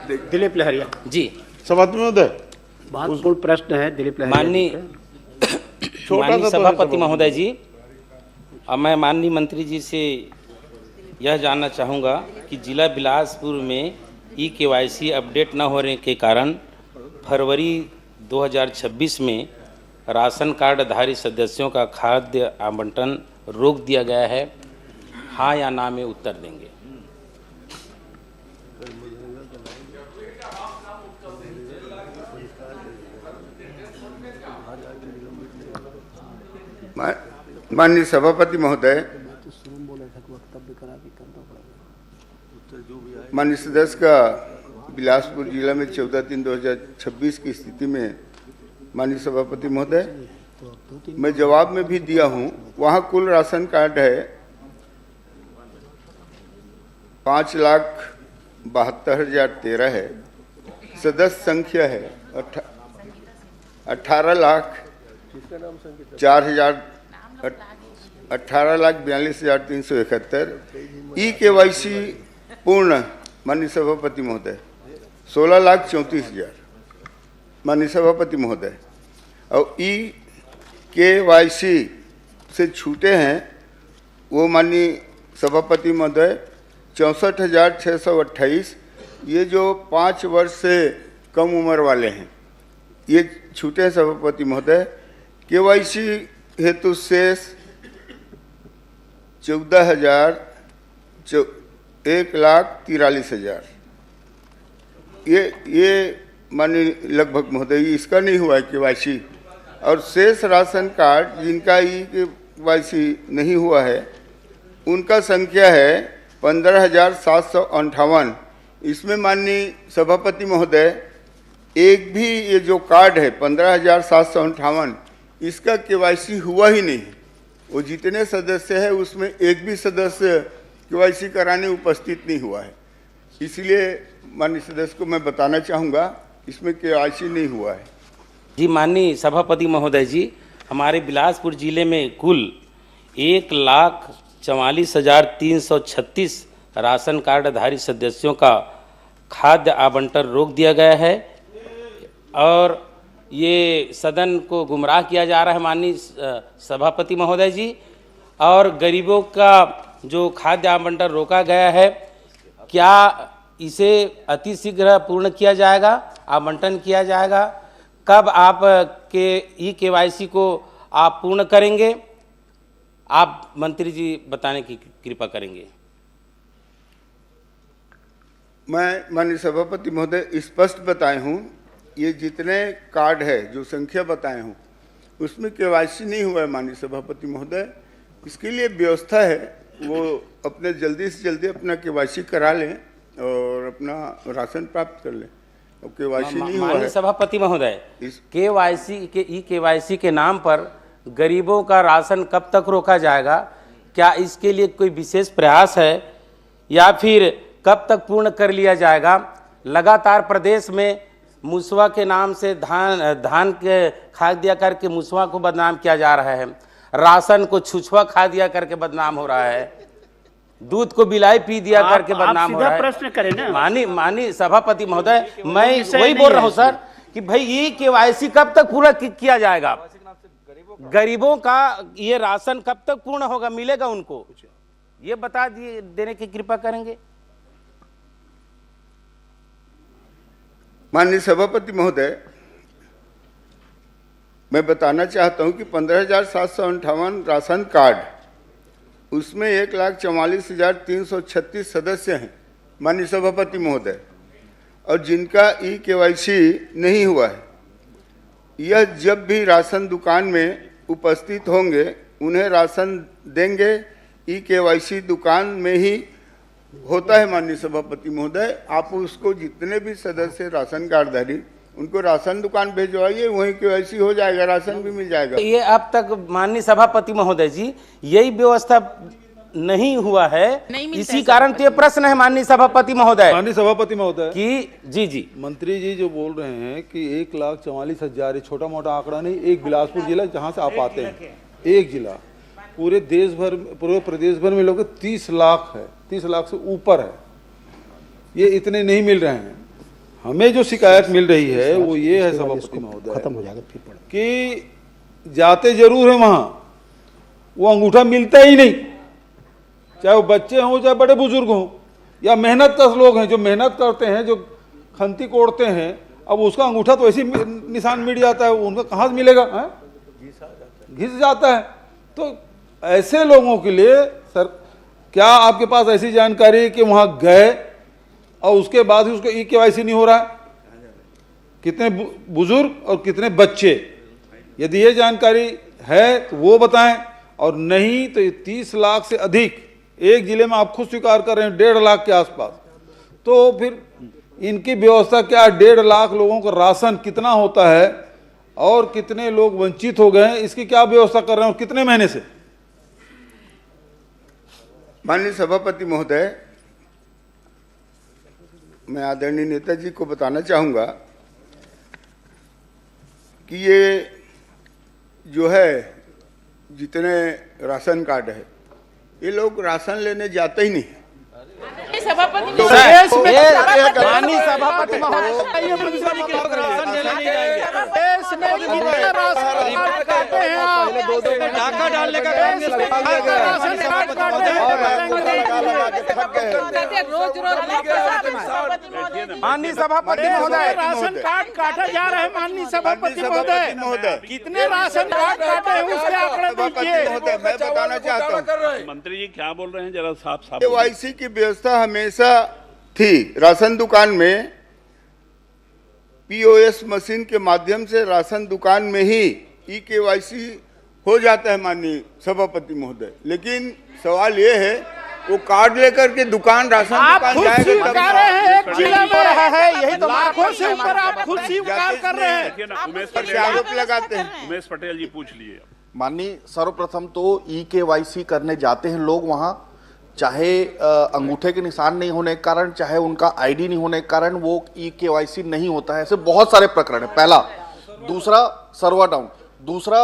दिलीप लहरिया जी। सभापति महोदय, महत्वपूर्ण प्रश्न है दिलीप लहरिया माननीय छोटा सभापति महोदय जी, अब मैं माननीय मंत्री जी से यह जानना चाहूँगा कि जिला बिलासपुर में KYC अपडेट न होने के कारण फरवरी 2026 में राशन कार्डधारी सदस्यों का खाद्य आवंटन रोक दिया गया है, हाँ या ना में उत्तर देंगे। माननीय सभापति महोदय, माननीय सदस्य का बिलासपुर जिला में 14/3/2026 की स्थिति में माननीय सभापति महोदय, मैं जवाब में भी दिया हूं, वहां कुल राशन कार्ड है 5,72,013 है, सदस्य संख्या है 18,42,371। KYC पूर्ण माननीय सभापति महोदय 16,34,000 माननीय सभापति महोदय, और KYC से छूटे हैं वो माननीय सभापति महोदय 64,628। ये जो 5 वर्ष से कम उम्र वाले हैं ये छूटे हैं सभापति महोदय। KYC हेतु शेष 1,43,000 ये माननीय लगभग महोदय इसका नहीं हुआ है KYC, और शेष राशन कार्ड जिनका KYC नहीं हुआ है उनका संख्या है 15,758। इसमें माननीय सभापति महोदय एक भी ये जो कार्ड है 15,758 इसका KYC हुआ ही नहीं। वो जितने सदस्य हैं उसमें एक भी सदस्य KYC कराने उपस्थित नहीं हुआ है, इसलिए माननीय सदस्य को मैं बताना चाहूँगा इसमें KYC नहीं हुआ है। जी माननीय सभापति महोदय जी, हमारे बिलासपुर जिले में कुल 1,44,336 राशन कार्डधारी सदस्यों का खाद्य आवंटन रोक दिया गया है और ये सदन को गुमराह किया जा रहा है माननीय सभापति महोदय जी। और गरीबों का जो खाद्य आवंटन रोका गया है, क्या इसे अतिशीघ्र पूर्ण किया जाएगा, आवंटन किया जाएगा? कब आप के KYC को आप पूर्ण करेंगे? आप मंत्री जी बताने की कृपा करेंगे। मैं माननीय सभापति महोदय स्पष्ट बताए हूँ, ये जितने कार्ड है जो संख्या बताए हूँ उसमें KYC नहीं हुआ है माननीय सभापति महोदय। इसके लिए व्यवस्था है, वो अपने जल्दी से जल्दी अपना KYC करा लें और अपना राशन प्राप्त कर लें। और KYC नहीं हुआ है माननीय सभापति महोदय, KYC के नाम पर गरीबों का राशन कब तक रोका जाएगा? क्या इसके लिए कोई विशेष प्रयास है या फिर कब तक पूर्ण कर लिया जाएगा? लगातार प्रदेश में मुसवा के नाम से धान के खा दिया करके मुसवा को बदनाम किया जा रहा है, राशन को छुछुआ खा दिया करके बदनाम हो रहा है, दूध को बिलाई पी दिया करके बदनाम हो रहा है। प्रश्न करें ना माननीय सभापति महोदय, मैं वही बोल रहा हूँ सर कि भाई ये KYC कब तक पूरा किया जाएगा? गरीबों का ये राशन कब तक पूर्ण होगा, मिलेगा उनको? ये बता दिए देने की कृपा करेंगे। माननीय सभापति महोदय, मैं बताना चाहता हूं कि 15,758 राशन कार्ड, उसमें 1,44,336 सदस्य हैं माननीय सभापति महोदय, और जिनका KYC नहीं हुआ है। यह जब भी राशन दुकान में उपस्थित होंगे उन्हें राशन देंगे। KYC दुकान में ही होता है माननीय सभापति महोदय। आप उसको जितने भी सदस्य राशन कार्डधारी उनको राशन दुकान भेजवाइए, वहीं KYC हो जाएगा, राशन भी मिल जाएगा। ये अब तक माननीय सभापति महोदय जी यही व्यवस्था नहीं हुआ है, इसी कारण तो ये प्रश्न है माननीय सभापति महोदय। माननीय सभापति महोदय कि जी मंत्री जी जो बोल रहे हैं कि 1,44,000 छोटा मोटा आंकड़ा नहीं, एक बिलासपुर जिला जहां से आप आते हैं, एक जिला पूरे देश भर, पूरे प्रदेश भर में लोग 30 लाख है, 30 लाख से ऊपर है, ये इतने नहीं मिल रहे हैं। हमें जो शिकायत मिल रही है वो ये है सभापति महोदय खत्म हो जाएगा फिर पढ़ो। कि जाते जरूर है वहां, वो अंगूठा मिलता ही नहीं, चाहे वो बच्चे हों चाहे बड़े बुजुर्ग हों या मेहनत कश लोग हैं जो मेहनत करते हैं, जो खंती कोड़ते हैं, अब उसका अंगूठा तो ऐसे निशान मिट जाता है, उनका कहाँ से मिलेगा है? घिस जाता है। तो ऐसे लोगों के लिए सर, क्या आपके पास ऐसी जानकारी है कि वहां गए और उसके बाद ही उसको ई-केवाईसी नहीं हो रहा है? कितने बुजुर्ग और कितने बच्चे? यदि ये जानकारी है तो वो बताएं, और नहीं तो ये 30 लाख से अधिक एक जिले में आप खुद स्वीकार कर रहे हैं 1.5 लाख के आसपास, तो फिर इनकी व्यवस्था क्या? 1.5 लाख लोगों का राशन कितना होता है और कितने लोग वंचित हो गए हैं, इसकी क्या व्यवस्था कर रहे हैं और कितने महीने से? माननीय सभापति महोदय, मैं आदरणीय नेताजी को बताना चाहूँगा कि ये जो है जितने राशन कार्ड है, ये लोग राशन लेने जाते ही नहीं। सभापति माननीय सभापति डाका डालने का माननीय सभापति महोदय, राशन कार्ड काटा जा रहा है। माननीय सभापति महोदय, कितने राशन कार्ड काटे हैं उसके आंकड़े दीजिए। मैं बताना चाहता हूँ, मंत्री जी क्या बोल रहे हैं, जरा साफ साफ केवाईसी की व्यवस्था हमेशा थी। राशन दुकान में पीओएस मशीन के माध्यम से राशन दुकान में ही ई-केवाईसी हो जाता है माननीय सभापति महोदय। लेकिन सवाल ये है, वो कार्ड लेकर के दुकान राशन दुकान जाएगा तब एक जिला में रहा है, यही तो लाखों से ऊपर आप खुद स्वीकार कर रहे हैं। उमेश पर से आरोप लगाते हैं। उमेश पटेल जी पूछ लिए। माननीय, सर्वप्रथम तो ई-केवाईसी करने जाते हैं लोग वहां, चाहे अंगूठे के निशान नहीं होने के कारण, चाहे उनका आईडी नहीं होने के कारण वो ई-केवाईसी नहीं होता है। ऐसे बहुत सारे प्रकरण है। पहला। दूसरा, सर्वर डाउन। दूसरा,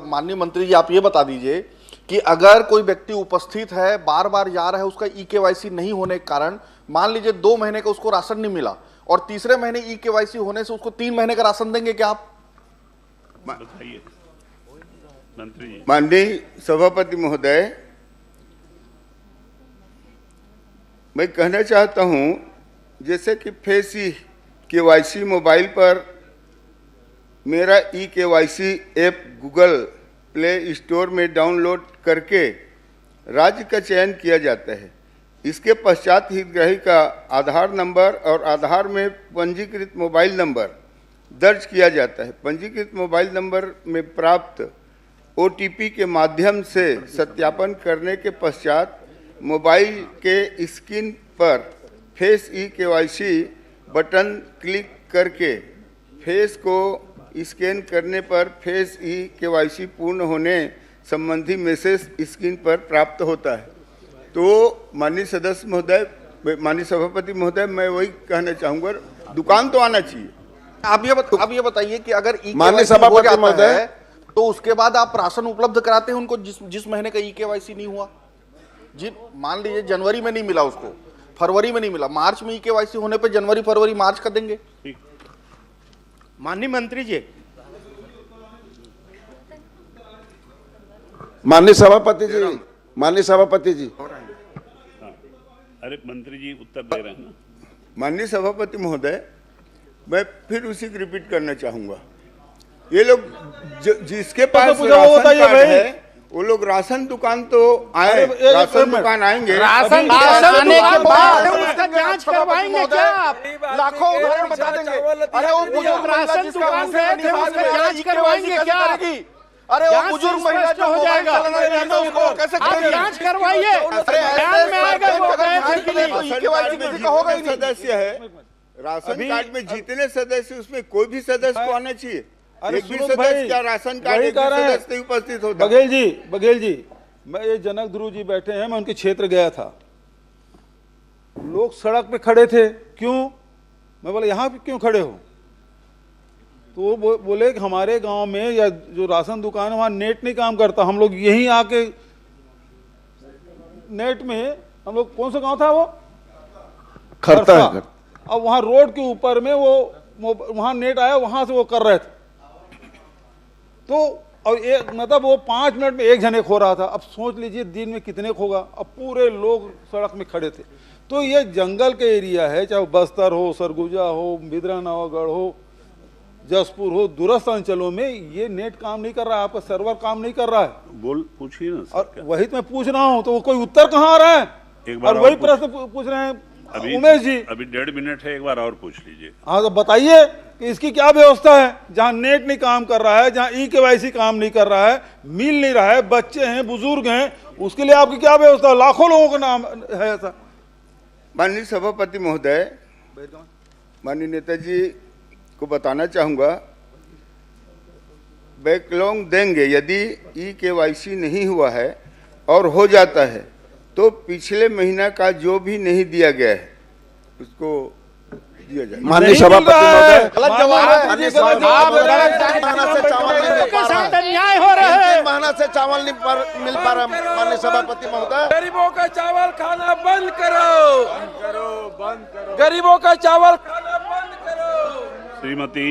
माननीय मंत्री जी आप ये बता दीजिए कि अगर कोई व्यक्ति उपस्थित है, बार बार जा रहा है, उसका ई-केवाईसी नहीं होने के कारण, मान लीजिए 2 महीने का उसको राशन नहीं मिला और तीसरे महीने ई-केवाईसी होने से उसको 3 महीने का राशन देंगे क्या आप? बताइए मंत्री जी। माननीय सभापति महोदय, मैं कहना चाहता हूं, जैसे कि फेस ई-केवाईसी मोबाइल पर मेरा e-KYC app Google play store में डाउनलोड करके राज्य का चयन किया जाता है। इसके पश्चात हितग्राही का आधार नंबर और आधार में पंजीकृत मोबाइल नंबर दर्ज किया जाता है। पंजीकृत मोबाइल नंबर में प्राप्त OTP के माध्यम से सत्यापन करने के पश्चात मोबाइल के स्क्रीन पर फेस ई-केवाईसी बटन क्लिक करके फेस को स्कैन करने पर फेस ई-केवाईसी पूर्ण होने संबंधी मैसेज स्क्रीन पर प्राप्त होता है। तो माननीय सदस्य महोदय, माननीय सभापति महोदय, मैं वही कहना चाहूँगा, दुकान तो आना चाहिए। आप ये बताइए कि अगर माननीय सभापति महोदय तो उसके बाद आप राशन उपलब्ध कराते हैं उनको जिस महीने का ई-केवाईसी नहीं हुआ, मान लीजिए जनवरी में नहीं मिला उसको, फरवरी में नहीं मिला, मार्च में ई-केवाईसी होने पे जनवरी फरवरी मार्च का देंगे। माननीय मंत्री जी। माननीय सभापति जी, माननीय सभापति जी। अरे मंत्री जी उत्तर दे रहे हैं ना। माननीय सभापति महोदय, मैं फिर उसी को रिपीट करना चाहूंगा। ये लोग जिसके पास राशन कार्ड है, वो लोग राशन दुकान तो आए, राशन दुकान आएंगे, राशन आने के बाद उसका जांच करवाएंगे क्या आप? लाखों उदाहरण बता देंगे। अरे वो बुजुर्ग राशन दुकान गए थे, उसका जांच करवाएंगे क्या? अरे वो बुजुर्ग महिला जो हो जाएगा, उसको कैसे आप जांच करवाइए। ध्यान में आएगा वो गए थे कि नहीं। सदस्य है राशन कार्ड में जितने सदस्य, उसमें कोई भी सदस्य को आना चाहिए। एक भी सदस्य क्या राशन कार्ड एक सदस्य उपस्थित होता? बघेल जी, मैं ये जनक ध्रुव जी बैठे हैं, मैं उनके क्षेत्र गया था, लोग सड़क पे खड़े थे। क्यों? मैं बोला यहाँ पे क्यों खड़े हो? तो वो बोले कि हमारे गांव में या जो राशन दुकान है वहाँ नेट नहीं काम करता, हम लोग यहीं आके नेट में, हम लोग कौन सा गांव था वो? खरता है। अब वहाँ रोड के ऊपर में वो वहाँ नेट आया, वहाँ से वो कर रहे थे। तो और एक मतलब वो 5 मिनट में एक जने खो रहा था। अब सोच लीजिए दिन में कितने खोगा। अब पूरे लोग सड़क में खड़े थे। तो ये जंगल के एरिया है, चाहे वो बस्तर हो, सरगुजा हो, बिदरा नवागढ़ हो, जसपुर हो, दूरस्थ अंचलों में ये नेट काम नहीं कर रहा है, आपका सर्वर काम नहीं कर रहा है। पूछिए ना सर, और वही तो मैं पूछ रहा हूँ, तो वो कोई उत्तर कहाँ आ रहा है? एक बार और वही और प्रश्न पूछ रहे हैं उमेश जी। अभी 1.5 मिनट है, एक बार और पूछ लीजिए। हाँ तो बताइए कि इसकी क्या व्यवस्था है? जहाँ नेट नहीं काम कर रहा है, जहाँ ई-केवाईसी काम नहीं कर रहा है, मिल नहीं रहा है, बच्चे हैं, बुजुर्ग हैं, उसके लिए आपकी क्या व्यवस्था? लाखों लोगों का नाम है ऐसा। माननीय सभापति महोदय, माननीय नेताजी को बताना चाहूँगा, बैकलॉग देंगे। यदि ई-केवाईसी नहीं हुआ है और हो जाता है तो पिछले महीना का जो भी नहीं दिया गया है उसको दिया जाए। माननीय सभापति महोदय, गलत जवाब है। माननीय आप सभापति गलत महीना से चावल नहीं मिल के पा रहा साथ है। अन्याय हो रहा है। 3 महीना से चावल नहीं मिल पा रहा। माननीय सभापति महोदय, गरीबों का चावल खाना बंद करो, गरीबों का चावल खाना बंद करो। श्रीमती